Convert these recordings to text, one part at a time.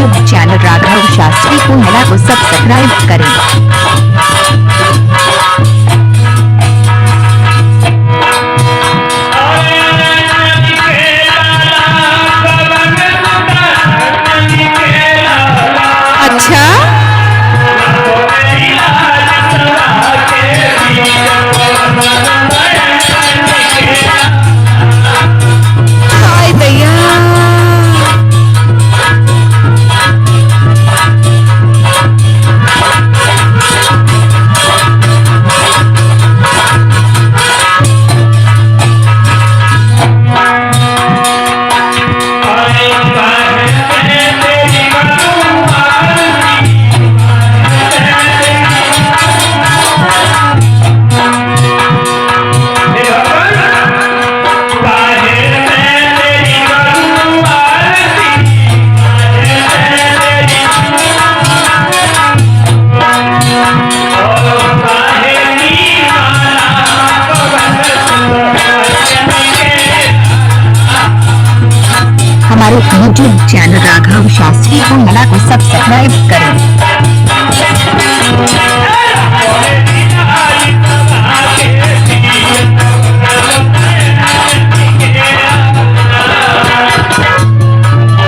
YouTube channel Raghav Shastri Kundla को subscribe करें। अच्छा हाय भैया हमारे यूट्यूब चैनल राघव शास्त्री कुंडला को सब्सक्राइब करें।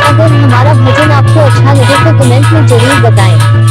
अगर हमारा भजन आपको अच्छा लगे तो कमेंट में जरूर बताएं।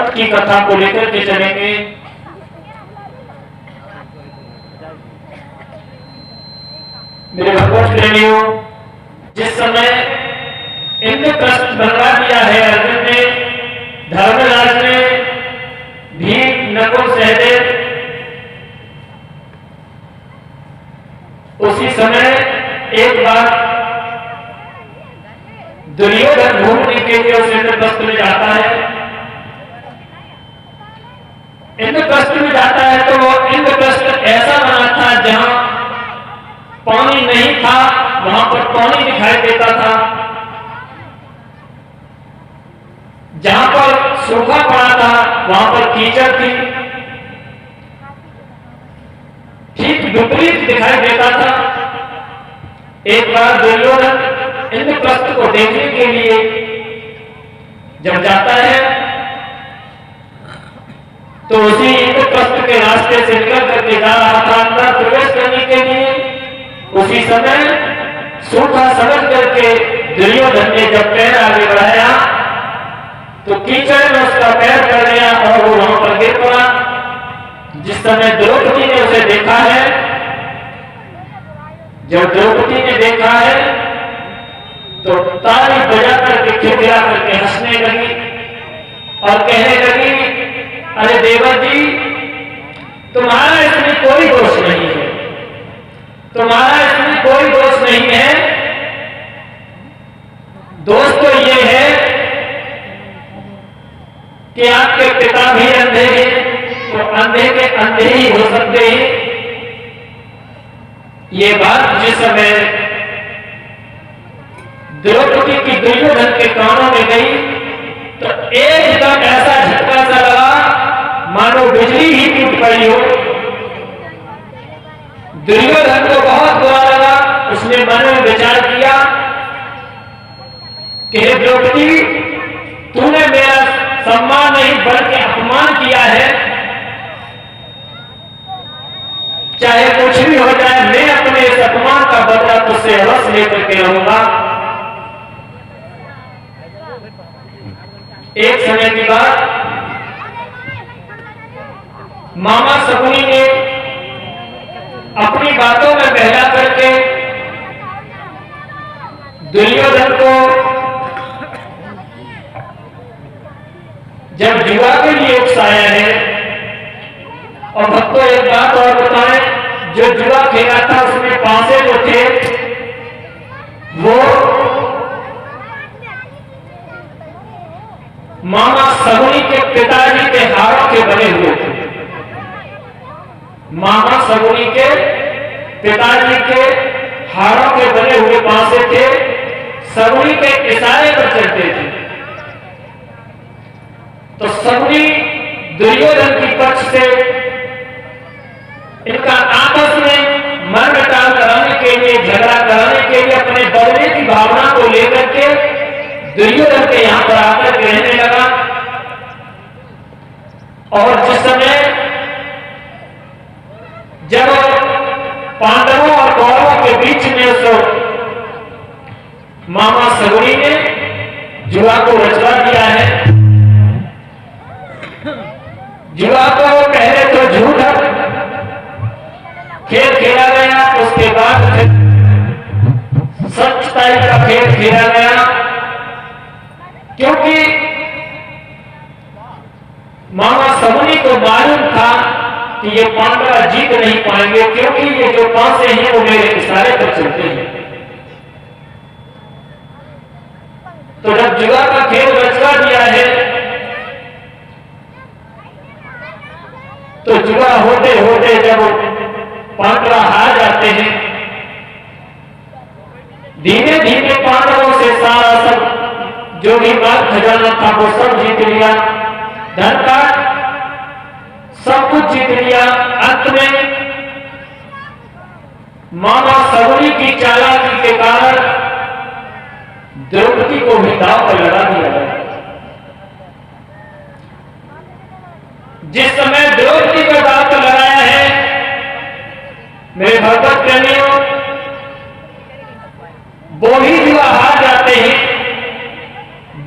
तट की कथा को लेकर के चलेंगे। मेरे भगवत प्रेमियों, जिस समय इंद्रप्रस्थ बनवा दिया है अर्जुन ने, धर्मराज ने, भीम, नकुल, सहदेव, उसी समय एक बार दुर्योधन घूमने के लिए उस इंद्रप्रस्थ में जाता है। इंद्रप्रस्थ में जाता है तो वो इंद्रप्रस्थ ऐसा बना था जहां पानी नहीं था, वहां पर पानी दिखाई देता था। जहां पर सूखा पड़ा था वहां पर कीचड़ थी। ठीक विपरीत दिखाई देता था। एक बार दुर्योधन इंद्रप्रस्थ को देखने के लिए जब जाता है तो उसी इंद्रप्रस्थ के रास्ते से निकल करके जा रहा था अंदर प्रवेश करने के लिए। उसी समय सूखा समझ करके दुर्योधन ने जब पैर आगे बढ़ाया तो कीचड़ में उसका पैर पड़ गया और वो वहां पर गिर पड़ा। जिस समय द्रौपदी ने उसे देखा है, जब द्रौपदी ने देखा है तो ताली बजा करके खिलखिला करके हंसने लगी और कहने लगी, अरे देवर जी, तुम्हारा इसमें कोई दोष नहीं है, तुम्हारा इसमें कोई दोष नहीं है। दोष तो ये है कि आपके पिता भी अंधे हैं, तो अंधे के अंधे ही हो सकते हैं। ये बात जिस समय द्रौपदी की दुर्योधन के कानों में गई तो एकदम ऐसा झटका सा लगा मानो बिजली ही टूट पड़ी हो। दुर्योधन को बहुत बुरा लगा। उसने मन में विचार किया कि हे द्रौपदी, तूने मेरा सम्मान नहीं बल्कि अपमान किया है। चाहे कुछ भी हो जाए, मैं अपने इस अपमान का बदला तुझसे अवश्य लेकर के रहूंगा। एक समय की बात, मामा शकुनी ने अपनी बातों में बहला करके दुर्योधन को जब जुआ के लिए उकसाया है। और भक्तों एक बात और बताएं, जो जुआ खेला था उसमें पासे जो थे वो मामा शकुनी के पिताजी के हारों के बने हुए थे। मामा शकुनी के पिताजी के हारों के बने हुए पासे थे, शकुनी के इशारे पर चलते थे। तो शकुनी दुर्योधन की पक्ष से इनका आपस में मनमुटाव कराने के लिए, झगड़ा कराने के लिए, अपने बदले की भावना को लेकर के दुर्योधन के यहां पर आकर के रहने लगा। और जिस समय जब पांडवों और कौरवों के बीच में उस मामा शकुनी ने जुआ को रचवा दिया है। जुआ को पहले तो झूठा खेल खेला गया, उसके बाद सच्चाई का खेल खेला गया। क्योंकि मामा शकुनी को मालूम था कि ये पांडव जीत नहीं पाएंगे, क्योंकि ये जो पासे हैं वो मेरे इशारे पर चलते हैं। तो जब जुआ का खेल रचवा दिया है तो जुआ होते होते जब पांडव हार जाते हैं, धीमे धीमे पांडवों से सारा सब जो भी माल खजाना था वो सब जीत लिया, धन का सब कुछ जीत लिया। अंत में मामा शकुनी की चालाकी के कारण द्रौपदी को भी दांव पर लगा दिया गया। जिस समय द्रौपदी को दांव पर लगाया है, मेरे भगवत प्रेमियों, वो भी जुआ हार जाते हैं।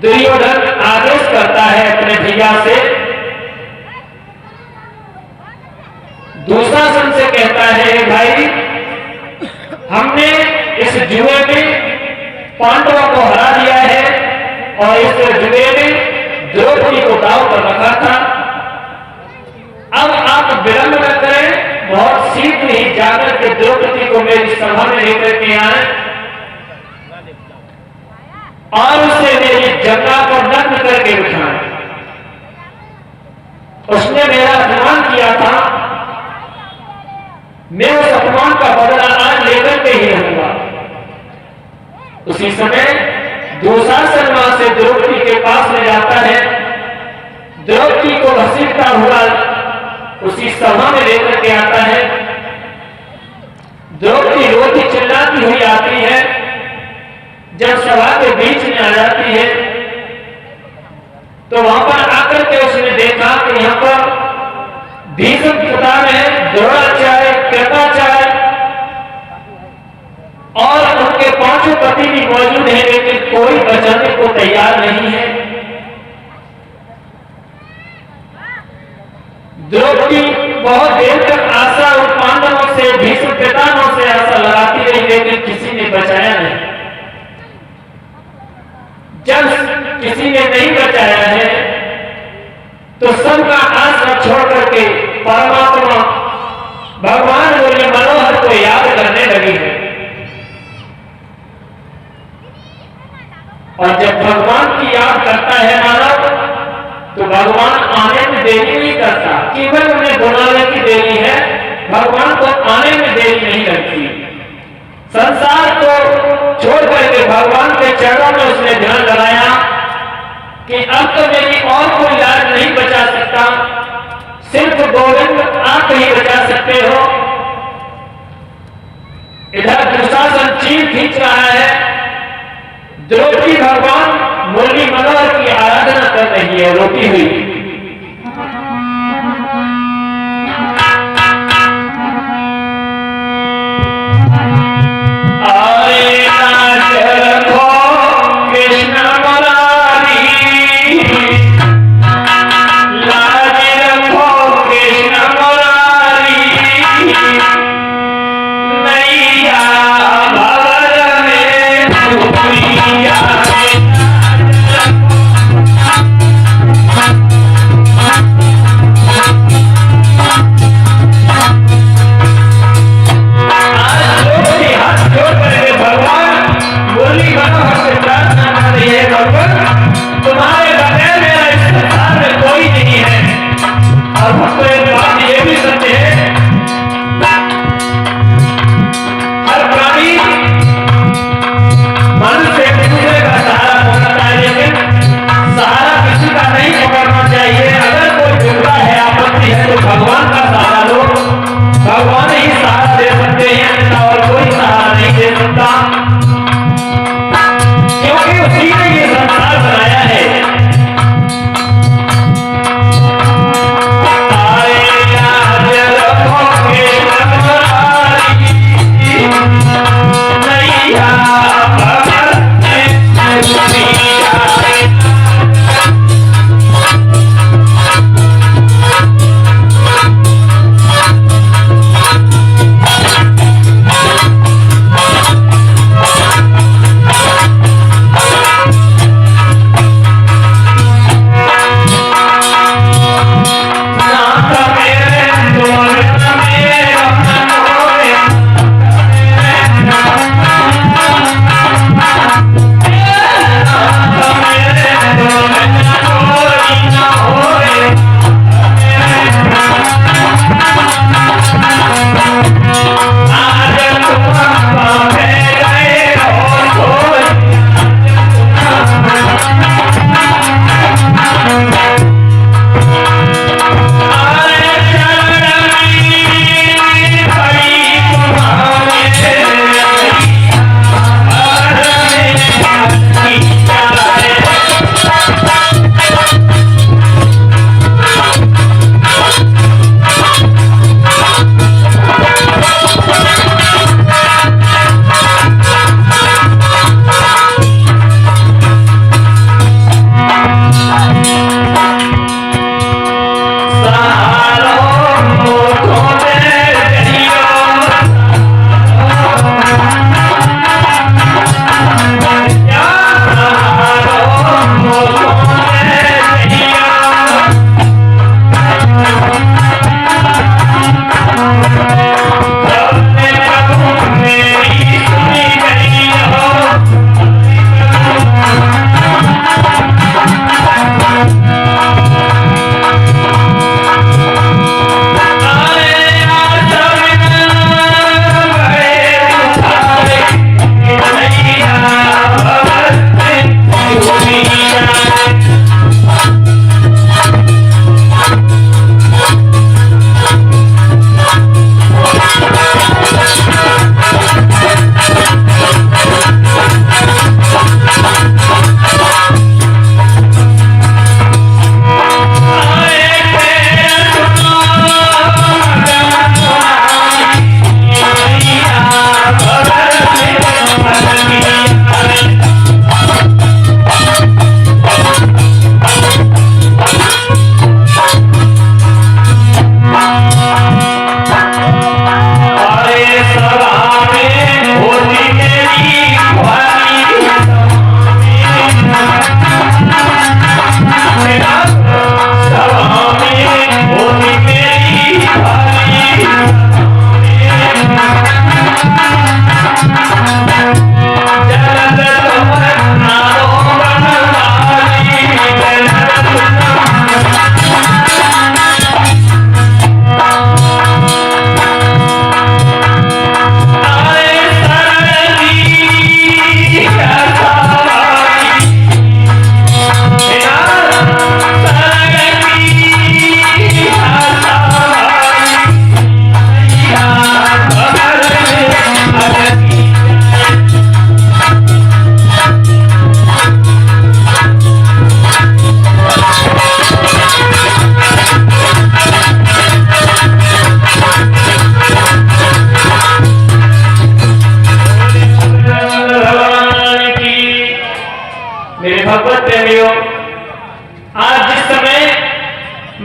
दुर्योधन आदेश करता है अपने भैया से उनसे कहता है, भाई हमने इस जुए में पांडवों को हरा दिया है और इस जुए में द्रौपदी को दांव पर रखा था। अब आप विलंब न करें, बहुत शीघ्र ही जाकर के द्रौपदी को मेरी सभा में लेकर के आए और उसे मेरी जगह पर नग्न करके उठाए। उसने मेरा अपमान किया था, मैं उस अपमान का बदला आज लेकर के ही रहूंगा। उसी समय दुशासन वहां से द्रौपदी के पास ले जाता है, द्रौपदी को घसीटता हुआ उसी सभा में लेकर के आता है। द्रौपदी रोती चिल्लाती हुई आती है। जब सभा के बीच में आ जाती है तो वहां पर आकर के उसने देखा कि यहां पर भीष्म पितामह, द्रोणाचार्य, कृपाचार्य और उनके पांचों पति भी मौजूद हैं, लेकिन कोई बचाने को तैयार नहीं है। द्रौपदी बहुत देर तक आशा उन पांडवों से, भीष्म पितामह से आशा लगाती रही, लेकिन किसी ने बचाया नहीं। जब किसी ने नहीं बचाया है तो सबका आशा छोड़ करके परमात्मा भगवान मुरली मनोहर को याद करने लगी है। और जब भगवान की याद करता है मानव, तो भगवान आने में देरी नहीं करता, केवल उन्हें बुलाने की देरी है, भगवान को आने में देरी नहीं लगती। संसार को छोड़ करके भगवान के चरणों में उसने ध्यान लगाया कि अब तो मेरी और कोई लाज नहीं बचा सकता, सिर्फ गोविंद आप ही बचा सकते हो। इधर दुशासन चीर खींच रहा है, द्रौपदी भगवान मुरली मनोहर की आराधना कर रही है रोती हुई।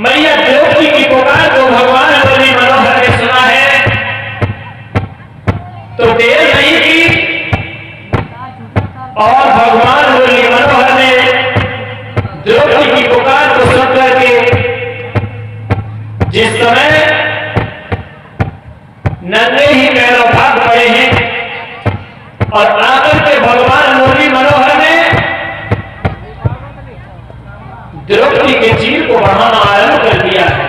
मैया द्रौपदी की पुकार को भगवान मुरली मनोहर ने सुना है तो देर नहीं की और भगवान मुरली मनोहर ने द्रौपदी की पुकार को सुन करके जिस समय नंगे ही पैरों भाग पड़े हैं और आकर के भगवान मुरली मनोहर ने द्रौपदी के चीर को बढ़ाना आरंभ कर दिया है।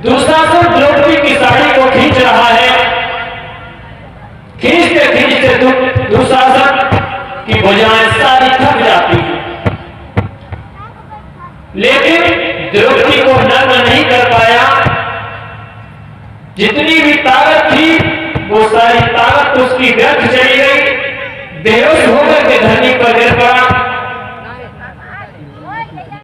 दुशासन द्रौपदी की साड़ी को खींच रहा है। खींचते खींचते दुशासन की भुजाएं सारी थक जाती हैं, लेकिन द्रौपदी को नग्न नहीं कर पाया। जितनी भी ताकत थी वो सारी ताकत उसकी व्यर्थ चली गई। बेहोश होकर के धरती पर गिर पड़ा।